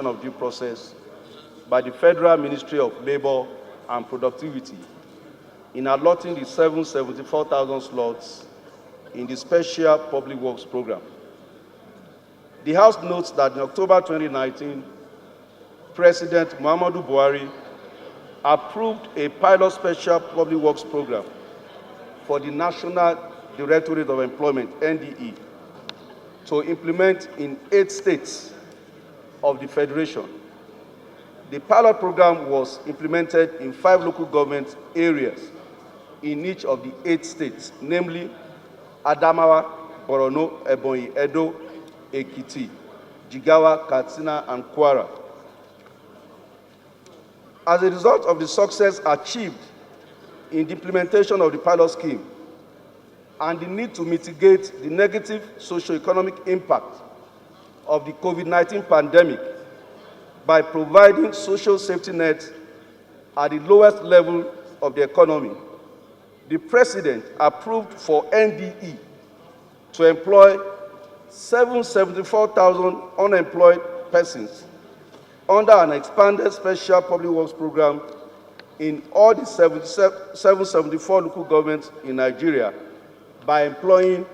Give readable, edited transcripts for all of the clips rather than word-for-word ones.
violation of due process by the Federal Ministry of Labor and Productivity in allotting the 774,000 slots in the Special Public Works Program. The House notes that in October 2019, President Muhammadu Buhari approved a pilot Special Public Works Program for the National Directorate of Employment, NDE, to implement in 8 states of the Federation. The pilot program was implemented in 5 local government areas in each of the 8 states, namely Adamawa, Borno, Ebonyi, Edo, Ekiti, Jigawa, Katsina, and Kwara. As a result of the success achieved in the implementation of the pilot scheme and the need to mitigate the negative socio-economic impact of the COVID-19 pandemic by providing social safety nets at the lowest level of the economy, the President approved for NDE to employ 774,000 unemployed persons under an expanded Special Public Works Program in all the 774 local governments in Nigeria by employing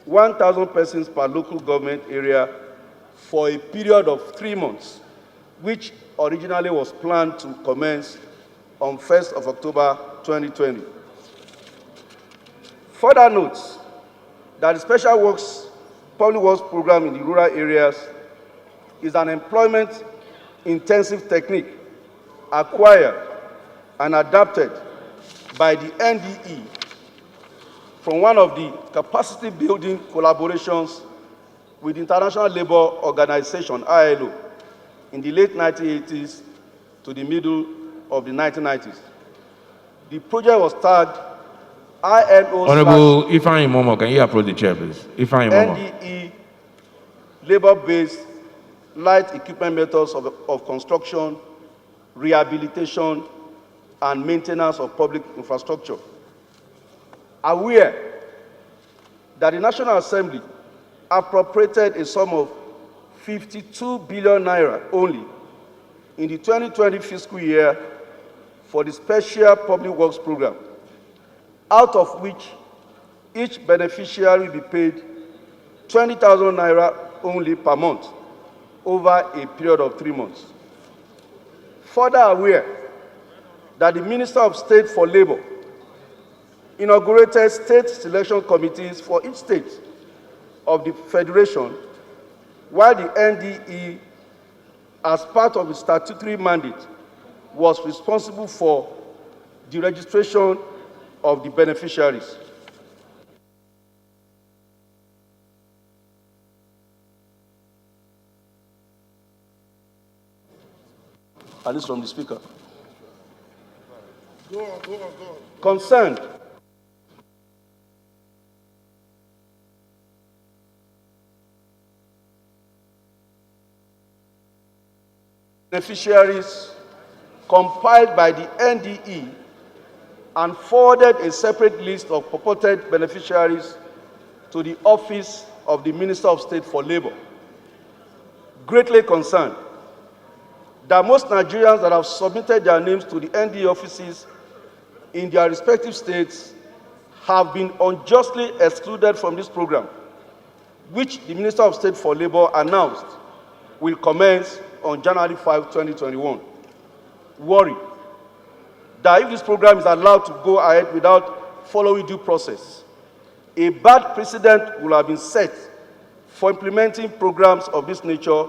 1,000 persons per local government area for a period of 3 months, which originally was planned to commence on 1st of October 2020. Further notes that the Special Public Works Program in the rural areas is an employment-intensive technique acquired and adapted by the NDE from one of the capacity-building collaborations with the International Labour Organization, ILO, in the late 1980s to the middle of the 1990s. The project was tagged ILO Honorable Ifeanyi Momo, can you approach the chair, please? Ifeanyi Momo. NDE, labor-based light equipment methods of construction, rehabilitation, and maintenance of public infrastructure. Aware that the National Assembly appropriated a sum of 52 billion naira only in the 2020 fiscal year for the Special Public Works Program, out of which each beneficiary will be paid 20,000 naira only per month over a period of 3 months. Further aware that the Minister of State for Labor inaugurated state selection committees for each state of the Federation, while the NDE, as part of its statutory mandate, was responsible for the registration of the beneficiaries. At least from the Speaker. Go on. Concerned beneficiaries compiled by the NDE and forwarded a separate list of purported beneficiaries to the Office of the Minister of State for Labor. Greatly concerned that most Nigerians that have submitted their names to the NDE offices in their respective states have been unjustly excluded from this program, which the Minister of State for Labor announced will commence on January 5, 2021. Worry that if this program is allowed to go ahead without following due process, a bad precedent will have been set for implementing programs of this nature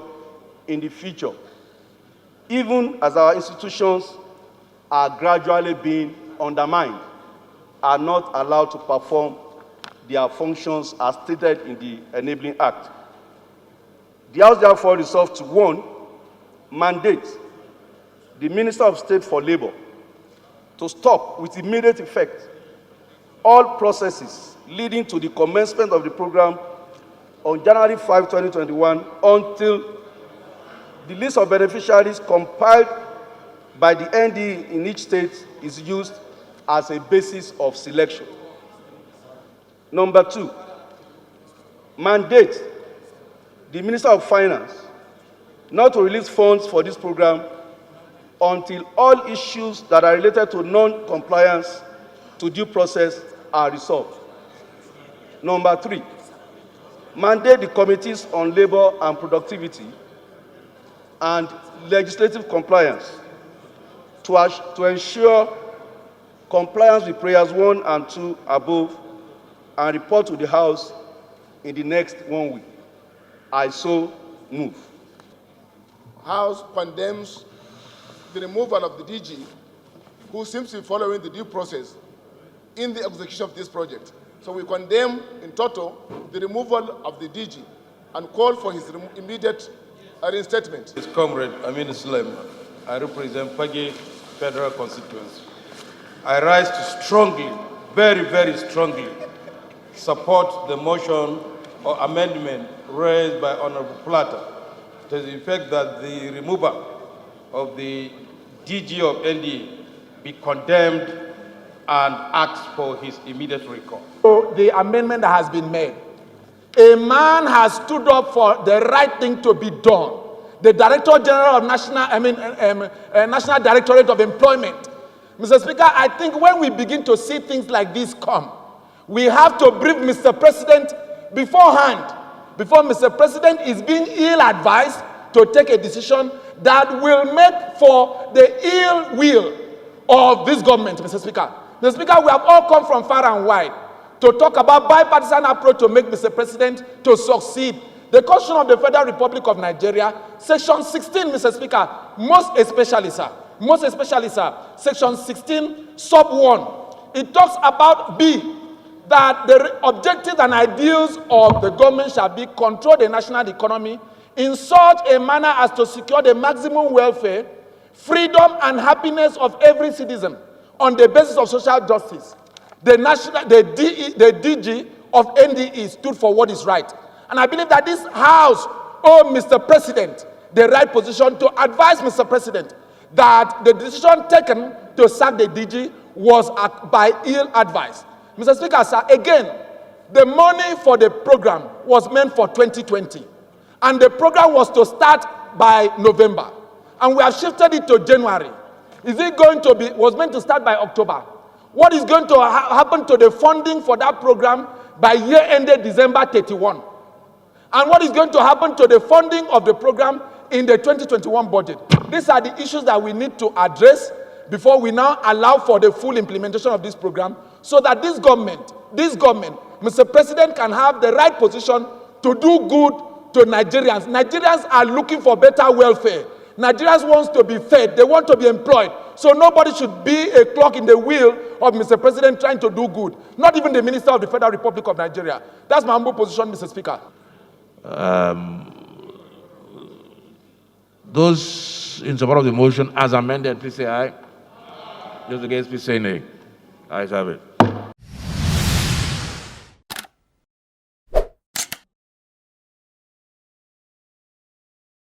in the future, even as our institutions are gradually being undermined, are not allowed to perform their functions as stated in the Enabling Act. The House therefore resolved to, 1, mandate the Minister of State for Labor to stop with immediate effect all processes leading to the commencement of the program on January 5, 2021 until the list of beneficiaries compiled by the NDE in each state is used as a basis of selection. Number 2, mandate the Minister of Finance not to release funds for this program until all issues that are related to non-compliance to due process are resolved. Number 3, mandate the committees on labor and productivity and legislative compliance to ensure compliance with prayers 1 and 2 above and report to the House in the next 1 week. I so move. House condemns the removal of the DG, who seems to be following the due process in the execution of this project. So we condemn in total the removal of the DG and call for his immediate reinstatement. His comrade Amin Sulaiman. I represent Pagi Federal Constituency. I rise to strongly, very, very strongly, support the motion or amendment raised by Honorable Plata to the effect that the removal of the DG of NDA be condemned and asked for his immediate recall. So the amendment that has been made. A man has stood up for the right thing to be done. The Director General of National Directorate of Employment. Mr. Speaker, I think when we begin to see things like this come, we have to brief Mr. President beforehand, before Mr. President is being ill-advised to take a decision that will make for the ill will of this government, Mr. Speaker. Mr. Speaker, we have all come from far and wide to talk about bipartisan approach to make Mr. President to succeed. The Constitution of the Federal Republic of Nigeria, Section 16, Mr. Speaker, most especially, sir, Section 16, sub 1, it talks about B, that the objectives and ideals of the government shall be control the national economy in such a manner as to secure the maximum welfare, freedom, and happiness of every citizen on the basis of social justice. The DG of NDE stood for what is right. And I believe that this House owes Mr. President the right position to advise Mr. President that the decision taken to sack the DG was by ill advice. Mr. Speaker, sir, again, the money for the program was meant for 2020. And the program was to start by November. And we have shifted it to January. Is it going to be, was meant to start by October? What is going to happen to the funding for that program by year ended December 31? And what is going to happen to the funding of the program in the 2021 budget? These are the issues that we need to address before we now allow for the full implementation of this program, so that this government, Mr. President, can have the right position to do good to Nigerians. Nigerians are looking for better welfare. Nigerians want to be fed. They want to be employed. So nobody should be a clock in the wheel of Mr. President trying to do good. Not even the Minister of the Federal Republic of Nigeria. That's my humble position, Mr. Speaker. Those in support of the motion as amended, please say aye. Those against, please say nay. Ayes have it.